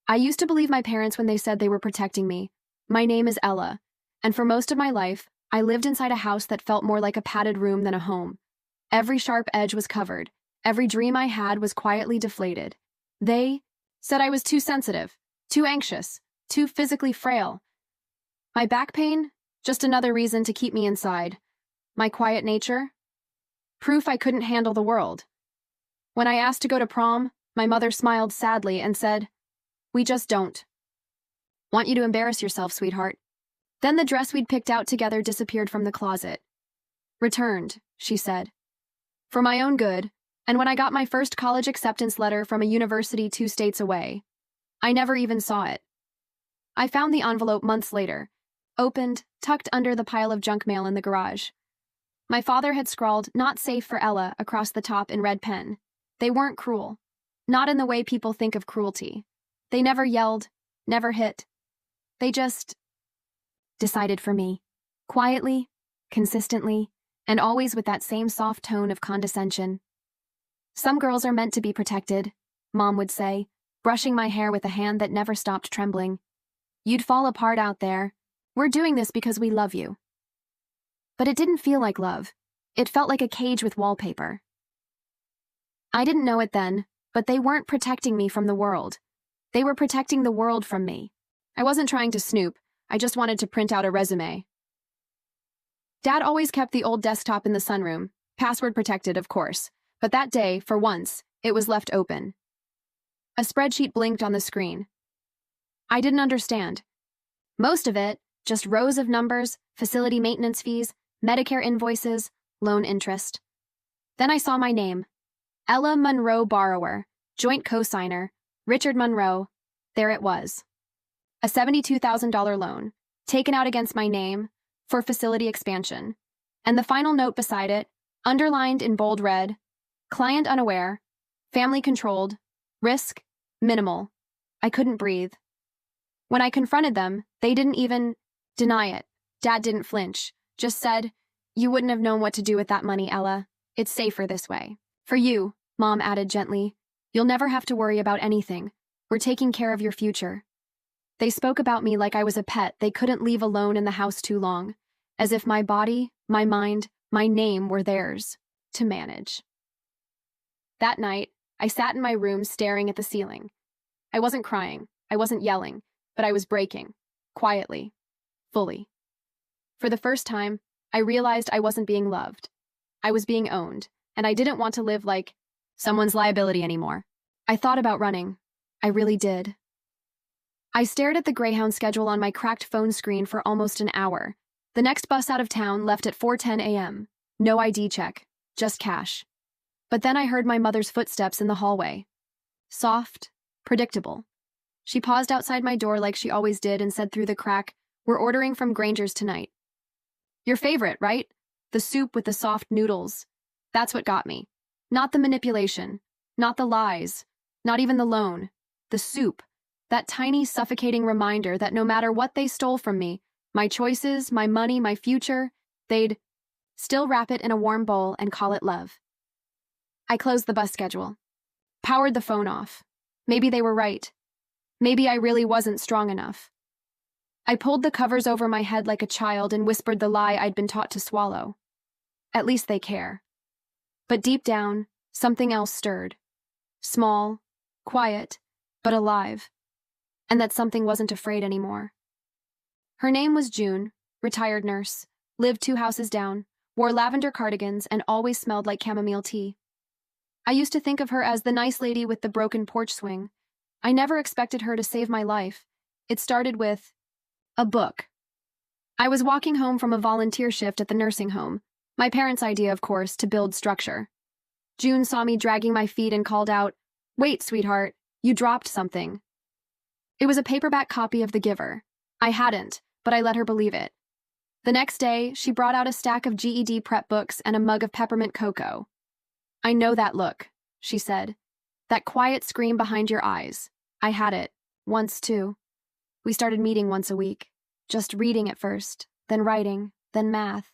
I used to believe my parents when they said they were protecting me. My name is Ella, and for most of my life, I lived inside a house that felt more like a padded room than a home. Every sharp edge was covered. Every dream I had was quietly deflated. They said I was too sensitive, too anxious, too physically frail. My back pain? Just another reason to keep me inside. My quiet nature? Proof I couldn't handle the world. When I asked to go to prom, my mother smiled sadly and said, "We just don't want you to embarrass yourself, sweetheart." Then the dress we'd picked out together disappeared from the closet. "Returned," she said. "For my own good, and when I got my first college acceptance letter from a university 2 states away, I never even saw it. I found the envelope months later, opened, tucked under the pile of junk mail in the garage. My father had scrawled, "Not safe for Ella," across the top in red pen. They weren't cruel. Not in the way people think of cruelty. They never yelled, never hit. They just decided for me. Quietly, consistently, and always with that same soft tone of condescension. "Some girls are meant to be protected," Mom would say, brushing my hair with a hand that never stopped trembling. "You'd fall apart out there. We're doing this because we love you." But it didn't feel like love. It felt like a cage with wallpaper. I didn't know it then, but they weren't protecting me from the world. They were protecting the world from me. I wasn't trying to snoop. I just wanted to print out a resume. Dad always kept the old desktop in the sunroom, password protected, of course, but that day, for once, it was left open. A spreadsheet blinked on the screen. I didn't understand. Most of it, just rows of numbers, facility maintenance fees, Medicare invoices, loan interest. Then I saw my name. Ella Monroe borrower, joint cosigner, Richard Monroe. There it was. A $72,000 loan, taken out against my name, for facility expansion. And the final note beside it, underlined in bold red, client unaware, family controlled, risk minimal. I couldn't breathe. When I confronted them, they didn't even deny it. Dad didn't flinch, just said, "You wouldn't have known what to do with that money, Ella. It's safer this way." "For you," Mom added gently, "you'll never have to worry about anything. We're taking care of your future." They spoke about me like I was a pet they couldn't leave alone in the house too long, as if my body, my mind, my name were theirs to manage. That night, I sat in my room staring at the ceiling. I wasn't crying, I wasn't yelling, but I was breaking, quietly, fully. For the first time, I realized I wasn't being loved. I was being owned, and I didn't want to live like someone's liability anymore. I thought about running. I really did. I stared at the Greyhound schedule on my cracked phone screen for almost an hour. The next bus out of town left at 4:10 a.m. No ID check, just cash. But then I heard my mother's footsteps in the hallway. Soft, predictable. She paused outside my door like she always did and said through the crack, "We're ordering from Granger's tonight." Your favorite, right? The soup with the soft noodles. That's what got me. Not the manipulation, not the lies, not even the loan. The soup, that tiny, suffocating reminder that no matter what they stole from me, my choices, my money, my future, they'd still wrap it in a warm bowl and call it love. I closed the bus schedule. Powered the phone off. Maybe they were right. Maybe I really wasn't strong enough. I pulled the covers over my head like a child and whispered the lie I'd been taught to swallow. At least they care. But deep down, something else stirred. Small, quiet, but alive. And that something wasn't afraid anymore. Her name was June, retired nurse, lived 2 houses down, wore lavender cardigans, and always smelled like chamomile tea. I used to think of her as the nice lady with the broken porch swing. I never expected her to save my life. It started with a book. I was walking home from a volunteer shift at the nursing home, my parents' idea, of course, to build structure. June saw me dragging my feet and called out, "Wait, sweetheart, you dropped something." It was a paperback copy of The Giver. I hadn't, but I let her believe it. The next day, she brought out a stack of GED prep books and a mug of peppermint cocoa. "I know that look," she said. "That quiet scream behind your eyes. I had it, once too." We started meeting once a week, just reading at first, then writing, then math.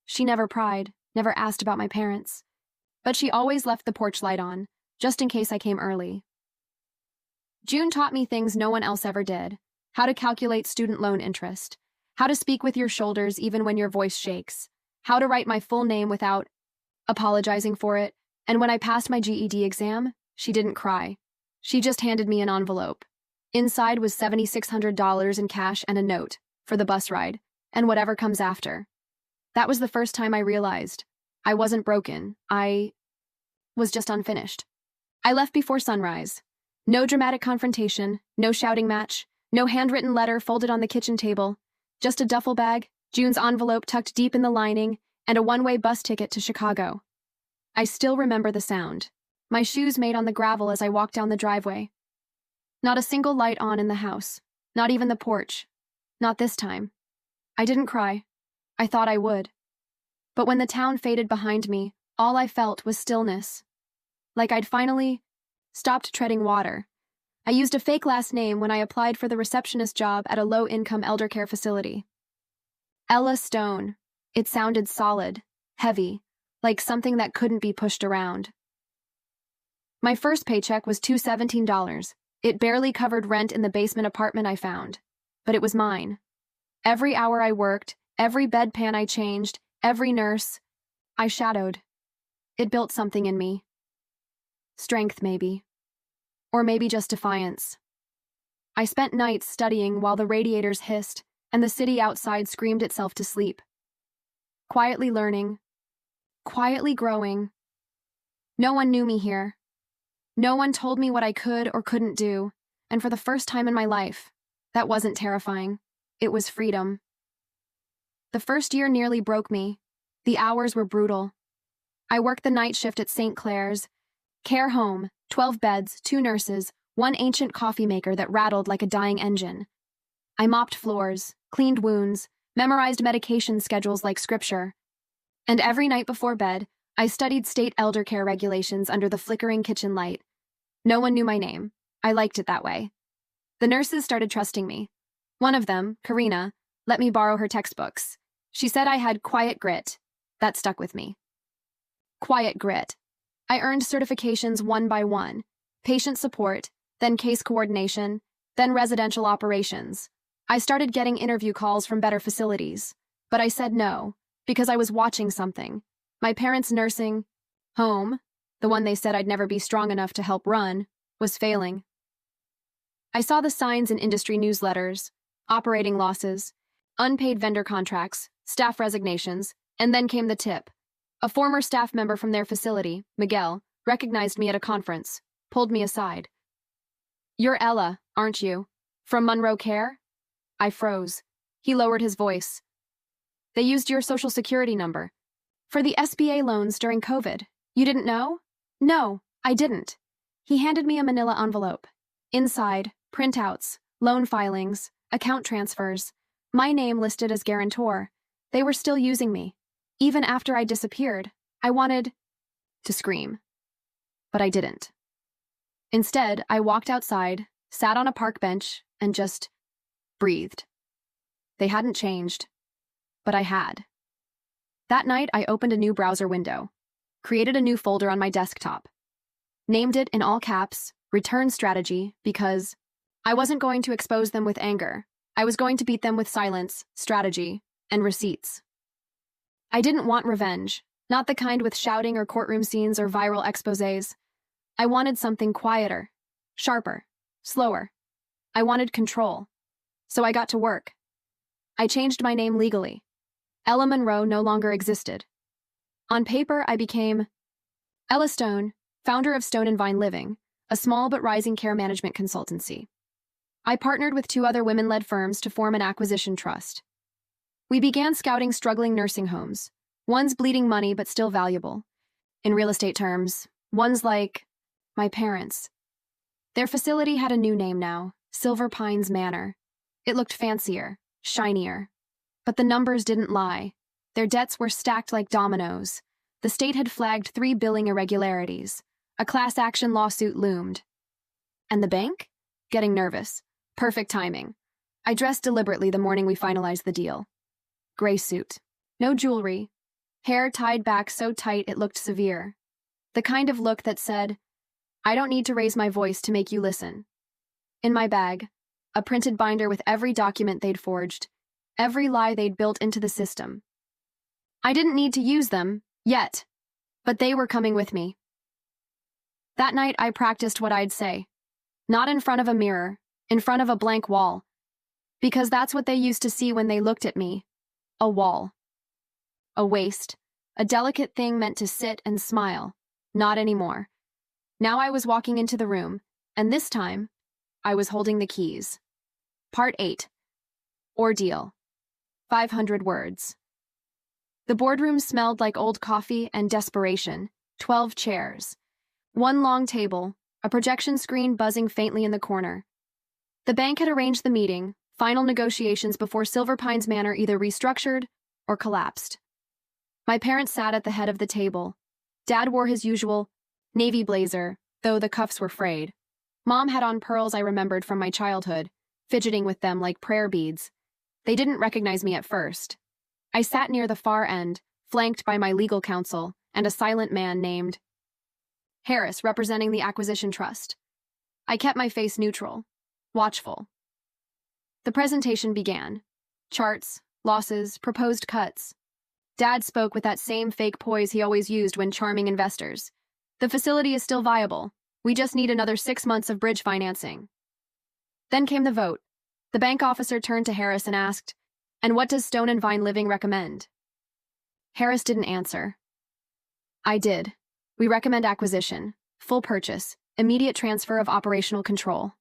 She never pried, never asked about my parents. But she always left the porch light on, just in case I came early. June taught me things no one else ever did: how to calculate student loan interest, how to speak with your shoulders even when your voice shakes, how to write my full name without apologizing for it. And when I passed my GED exam, she didn't cry. She just handed me an envelope. Inside was $7,600 in cash and a note for the bus ride and whatever comes after. That was the first time I realized I wasn't broken. I was just unfinished. I left before sunrise. No dramatic confrontation, no shouting match, no handwritten letter folded on the kitchen table, just a duffel bag, June's envelope tucked deep in the lining, and a one-way bus ticket to Chicago. I still remember the sound. My shoes made on the gravel as I walked down the driveway. Not a single light on in the house, not even the porch. Not this time. I didn't cry. I thought I would. But when the town faded behind me, all I felt was stillness. Like I'd finally stopped treading water. I used a fake last name when I applied for the receptionist job at a low-income elder care facility. Ella Stone. It sounded solid, heavy, like something that couldn't be pushed around. My first paycheck was $217. It barely covered rent in the basement apartment I found, but it was mine. Every hour I worked, every bedpan I changed, every nurse I shadowed. It built something in me. Strength, maybe. Or maybe just defiance. I spent nights studying while the radiators hissed and the city outside screamed itself to sleep. Quietly learning, quietly growing. No one knew me here. No one told me what I could or couldn't do, and for the first time in my life, that wasn't terrifying. It was freedom. The first year nearly broke me. The hours were brutal. I worked the night shift at St. Clair's, care home, 12 beds, 2 nurses, 1 ancient coffee maker that rattled like a dying engine. I mopped floors, cleaned wounds, memorized medication schedules like scripture. And every night before bed, I studied state elder care regulations under the flickering kitchen light. No one knew my name. I liked it that way. The nurses started trusting me. One of them, Karina, let me borrow her textbooks. She said I had quiet grit. That stuck with me. Quiet grit. I earned certifications one by one: patient support, then case coordination, then residential operations. I started getting interview calls from better facilities, but I said no, because I was watching something. My parents' nursing home, the one they said I'd never be strong enough to help run, was failing. I saw the signs in industry newsletters: operating losses, unpaid vendor contracts, staff resignations, and then came the tip. A former staff member from their facility, Miguel, recognized me at a conference, pulled me aside. "You're Ella, aren't you? From Monroe Care?" I froze. He lowered his voice. "They used your social security number for the SBA loans during COVID. You didn't know?" "No, I didn't." He handed me a manila envelope. Inside, printouts, loan filings, account transfers, my name listed as guarantor. They were still using me. Even after I disappeared, I wanted to scream. But I didn't. Instead, I walked outside, sat on a park bench, and just breathed. They hadn't changed, but I had. That night, I opened a new browser window, created a new folder on my desktop, named it in all caps, Return Strategy, because I wasn't going to expose them with anger. I was going to beat them with silence, strategy, and receipts. I didn't want revenge, not the kind with shouting or courtroom scenes or viral exposés. I wanted something quieter, sharper, slower. I wanted control. So I got to work. I changed my name legally. Ella Monroe no longer existed. On paper, I became Ella Stone, founder of Stone and Vine Living, a small but rising care management consultancy. I partnered with 2 other women-led firms to form an acquisition trust. We began scouting struggling nursing homes, ones bleeding money but still valuable. In real estate terms, ones like my parents. Their facility had a new name now, Silver Pines Manor. It looked fancier, shinier. But the numbers didn't lie. Their debts were stacked like dominoes. The state had flagged 3 billing irregularities. A class action lawsuit loomed. And the bank? Getting nervous. Perfect timing. I dressed deliberately the morning we finalized the deal. Gray suit. No jewelry. Hair tied back so tight it looked severe. The kind of look that said, "I don't need to raise my voice to make you listen." In my bag, a printed binder with every document they'd forged, every lie they'd built into the system. I didn't need to use them, yet, but they were coming with me. That night, I practiced what I'd say. Not in front of a mirror, in front of a blank wall. Because that's what they used to see when they looked at me. A wall. A waste. A delicate thing meant to sit and smile. Not anymore. Now I was walking into the room, and this time, I was holding the keys. Part 8. Ordeal. 500 words. The boardroom smelled like old coffee and desperation. 12 chairs. One long table, a projection screen buzzing faintly in the corner. The bank had arranged the meeting, final negotiations before Silver Pines Manor either restructured or collapsed. My parents sat at the head of the table. Dad wore his usual navy blazer, though the cuffs were frayed. Mom had on pearls I remembered from my childhood, fidgeting with them like prayer beads. They didn't recognize me at first. I sat near the far end, flanked by my legal counsel and a silent man named Harris, representing the Acquisition Trust. I kept my face neutral, watchful. The presentation began. Charts, losses, proposed cuts. Dad spoke with that same fake poise he always used when charming investors. The facility is still viable. We just need another 6 months of bridge financing. Then came the vote. The bank officer turned to Harris and asked, "And what does Stone and Vine Living recommend?" Harris didn't answer. I did. We recommend acquisition, full purchase, immediate transfer of operational control.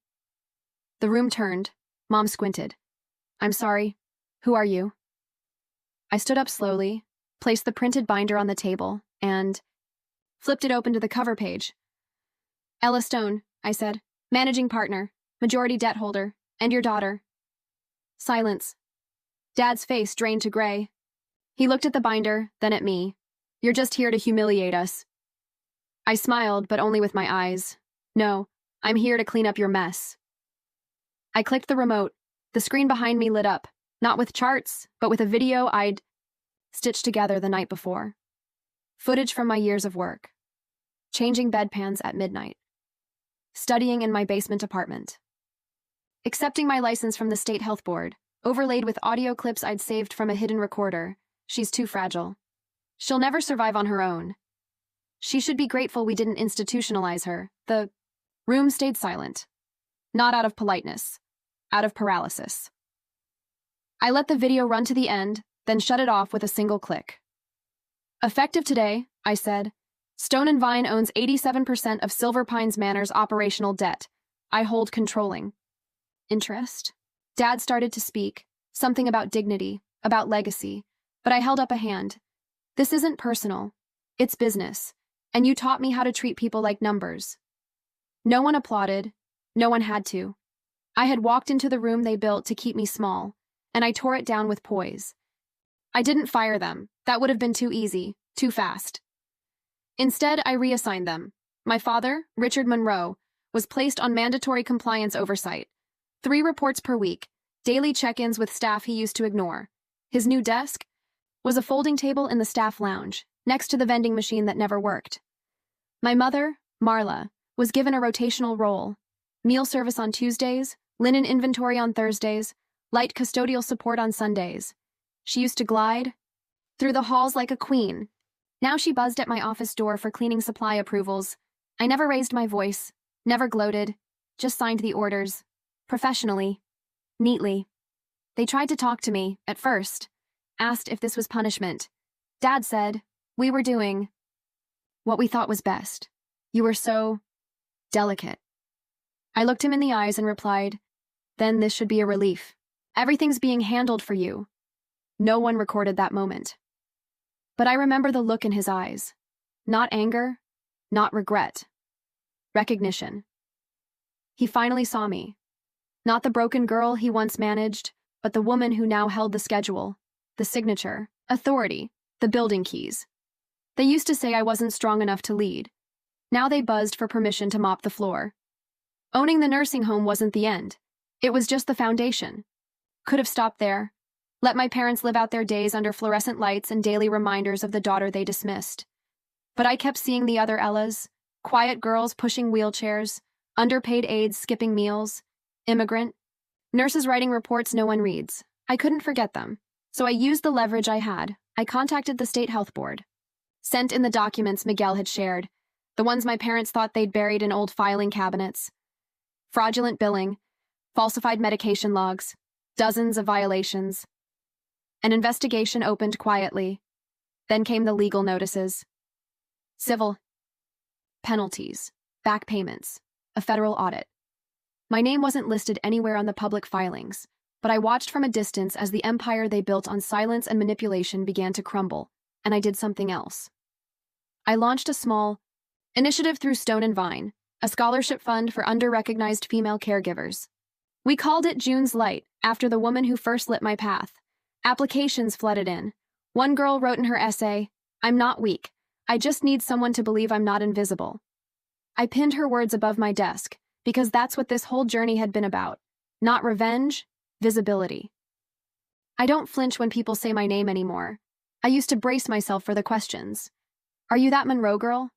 The room turned. Mom squinted. I'm sorry. Who are you? I stood up slowly, placed the printed binder on the table, and flipped it open to the cover page. Ella Stone, I said, managing partner, majority debt holder, and your daughter. Silence. Dad's face drained to gray. He looked at the binder, then at me. You're just here to humiliate us. I smiled, but only with my eyes. No, I'm here to clean up your mess. I clicked the remote. The screen behind me lit up, not with charts, but with a video I'd stitched together the night before. Footage from my years of work. Changing bedpans at midnight. Studying in my basement apartment. Accepting my license from the State Health Board, overlaid with audio clips I'd saved from a hidden recorder. She's too fragile. She'll never survive on her own. She should be grateful we didn't institutionalize her. The room stayed silent. Not out of politeness. Out of paralysis. I let the video run to the end, then shut it off with a single click. Effective today, I said, Stone and Vine owns 87% of Silver Pines Manor's operational debt. I hold controlling interest. Dad started to speak, something about dignity, about legacy, but I held up a hand. This isn't personal. It's business. And you taught me how to treat people like numbers. No one applauded. No one had to. I had walked into the room they built to keep me small, and I tore it down with poise. I didn't fire them. That would have been too easy, too fast. Instead, I reassigned them. My father, Richard Monroe, was placed on mandatory compliance oversight. 3 reports per week, daily check-ins with staff he used to ignore. His new desk was a folding table in the staff lounge, next to the vending machine that never worked. My mother, Marla, was given a rotational role. Meal service on Tuesdays, linen inventory on Thursdays, light custodial support on Sundays. She used to glide through the halls like a queen. Now she buzzed at my office door for cleaning supply approvals. I never raised my voice, never gloated, just signed the orders. Professionally. Neatly. They tried to talk to me, at first. Asked if this was punishment. Dad said, we were doing what we thought was best. You were so delicate. I looked him in the eyes and replied, then this should be a relief. Everything's being handled for you. No one recorded that moment. But I remember the look in his eyes. Not anger, not regret. Recognition. He finally saw me. Not the broken girl he once managed, but the woman who now held the schedule, the signature, authority, the building keys. They used to say I wasn't strong enough to lead. Now they buzzed for permission to mop the floor. Owning the nursing home wasn't the end. It was just the foundation. Could have stopped there. Let my parents live out their days under fluorescent lights and daily reminders of the daughter they dismissed. But I kept seeing the other Ellas, quiet girls pushing wheelchairs, underpaid aides skipping meals, immigrant, nurses writing reports no one reads. I couldn't forget them. So I used the leverage I had. I contacted the state health board. Sent in the documents Miguel had shared, the ones my parents thought they'd buried in old filing cabinets. Fraudulent billing, falsified medication logs, dozens of violations. An investigation opened quietly. Then came the legal notices. Civil penalties, back payments, a federal audit. My name wasn't listed anywhere on the public filings, but I watched from a distance as the empire they built on silence and manipulation began to crumble, and I did something else. I launched a small initiative through Stone and Vine, a scholarship fund for under-recognized female caregivers. We called it June's Light, after the woman who first lit my path. Applications flooded in. One girl wrote in her essay, "I'm not weak. I just need someone to believe I'm not invisible." I pinned her words above my desk, because that's what this whole journey had been about. Not revenge, visibility. I don't flinch when people say my name anymore. I used to brace myself for the questions. Are you that Monroe girl?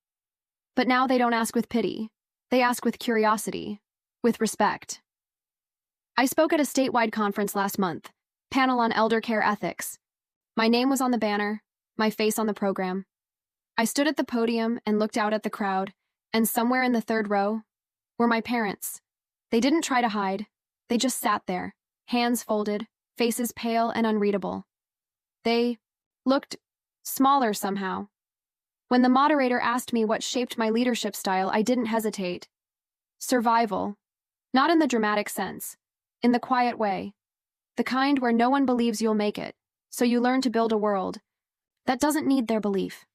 But now they don't ask with pity. They ask with curiosity, with respect. I spoke at a statewide conference last month, panel on elder care ethics. My name was on the banner, my face on the program. I stood at the podium and looked out at the crowd, and somewhere in the third row were my parents. They didn't try to hide. They just sat there, hands folded, faces pale and unreadable. They looked smaller somehow. When the moderator asked me what shaped my leadership style, I didn't hesitate. Survival. Not in the dramatic sense. In the quiet way. The kind where no one believes you'll make it, so you learn to build a world that doesn't need their belief.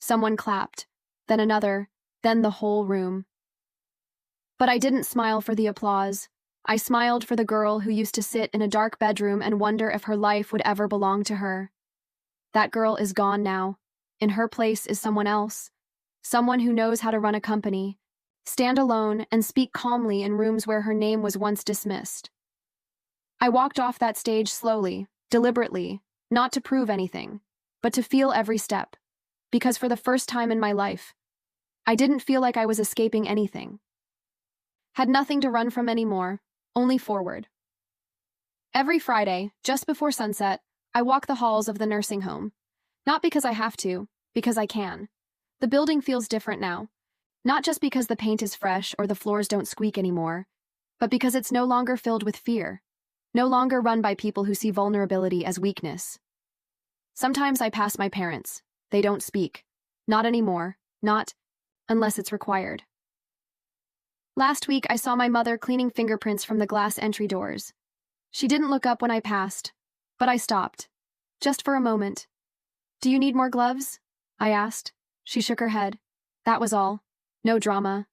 Someone clapped, then another, then the whole room. But I didn't smile for the applause. I smiled for the girl who used to sit in a dark bedroom and wonder if her life would ever belong to her. That girl is gone now. In her place is someone else. Someone who knows how to run a company, stand alone, and speak calmly in rooms where her name was once dismissed. I walked off that stage slowly, deliberately, not to prove anything, but to feel every step. Because for the first time in my life, I didn't feel like I was escaping anything. Had nothing to run from anymore, only forward. Every Friday, just before sunset, I walk the halls of the nursing home. Not because I have to, because I can. The building feels different now. Not just because the paint is fresh or the floors don't squeak anymore, but because it's no longer filled with fear. No longer run by people who see vulnerability as weakness. Sometimes I pass my parents. They don't speak. Not anymore. Not unless it's required. Last week, I saw my mother cleaning fingerprints from the glass entry doors. She didn't look up when I passed, but I stopped. Just for a moment. "Do you need more gloves?" I asked. She shook her head. That was all. No drama.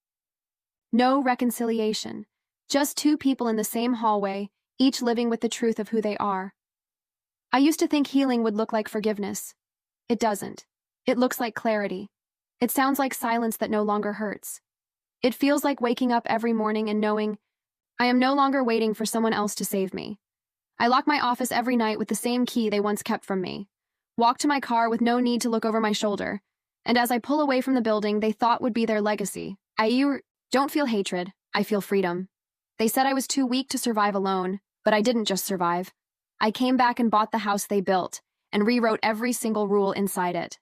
No reconciliation. Just two people in the same hallway, each living with the truth of who they are. I used to think healing would look like forgiveness. It doesn't. It looks like clarity. It sounds like silence that no longer hurts. It feels like waking up every morning and knowing I am no longer waiting for someone else to save me. I lock my office every night with the same key they once kept from me. Walk to my car with no need to look over my shoulder. And as I pull away from the building they thought would be their legacy, I don't feel hatred. I feel freedom. They said I was too weak to survive alone, but I didn't just survive. I came back and bought the house they built, and rewrote every single rule inside it.